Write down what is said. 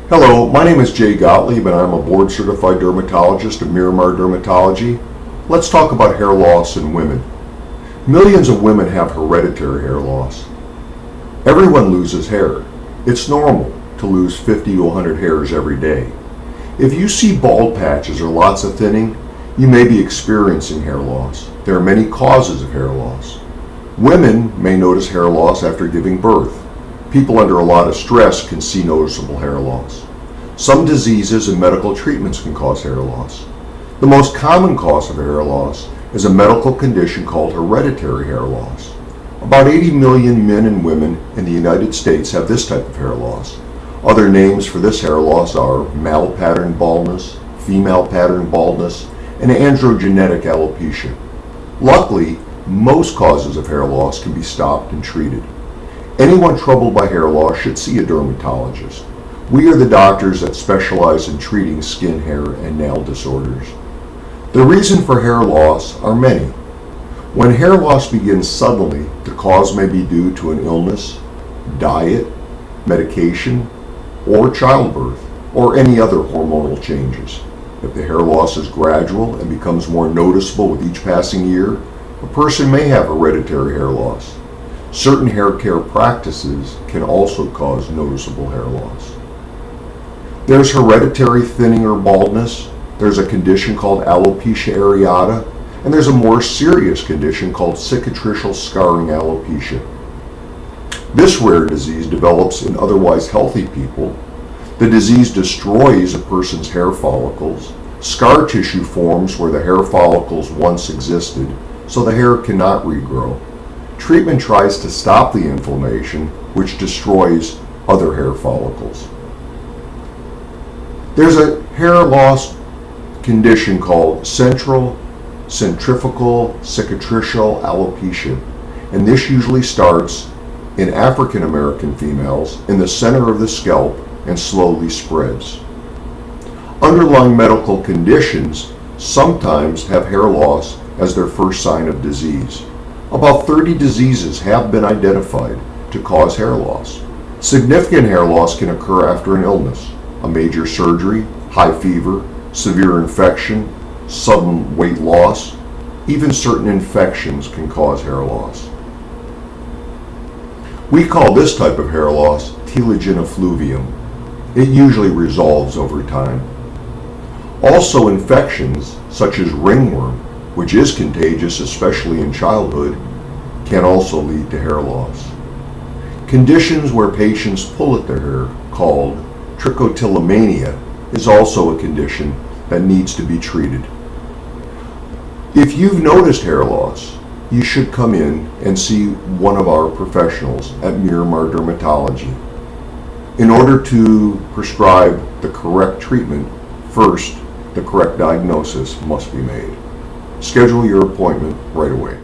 Hello, my name is Jay Gottlieb and I'm a board certified dermatologist of Miramar Dermatology. Let's talk about hair loss in women. Millions of women have hereditary hair loss. Everyone loses hair. It's normal to lose 50 to 100 hairs every day. If you see bald patches or lots of thinning, you may be experiencing hair loss. There are many causes of hair loss. Women may notice hair loss after giving birth. People under a lot of stress can see noticeable hair loss. Some diseases and medical treatments can cause hair loss. The most common cause of hair loss is a medical condition called hereditary hair loss. About 80 million men and women in the United States have this type of hair loss. Other names for this hair loss are male pattern baldness, female pattern baldness, and androgenetic alopecia. Luckily, most causes of hair loss can be stopped and treated. Anyone troubled by hair loss should see a dermatologist. We are the doctors that specialize in treating skin, hair, and nail disorders. The reason for hair loss are many. When hair loss begins suddenly, the cause may be due to an illness, diet, medication, or childbirth, or any other hormonal changes. If the hair loss is gradual and becomes more noticeable with each passing year, a person may have hereditary hair loss. Certain hair care practices can also cause noticeable hair loss. There's hereditary thinning or baldness, there's a condition called alopecia areata, and there's a more serious condition called cicatricial scarring alopecia. This rare disease develops in otherwise healthy people. The disease destroys a person's hair follicles. Scar tissue forms where the hair follicles once existed, so the hair cannot regrow. Treatment tries to stop the inflammation, which destroys other hair follicles. There's a hair loss condition called central centrifugal cicatricial alopecia, and this usually starts in African American females in the center of the scalp and slowly spreads. Underlying medical conditions sometimes have hair loss as their first sign of disease. About 30 diseases have been identified to cause hair loss. Significant hair loss can occur after an illness, a major surgery, high fever, severe infection, sudden weight loss. Even certain infections can cause hair loss. We call this type of hair loss telogen effluvium. It usually resolves over time. Also, infections such as ringworm, which is contagious especially in childhood, can also lead to hair loss. Conditions where patients pull at their hair, called trichotillomania, is also a condition that needs to be treated. If you've noticed hair loss, you should come in and see one of our professionals at Miramar Dermatology. In order to prescribe the correct treatment, first, the correct diagnosis must be made. Schedule your appointment right away.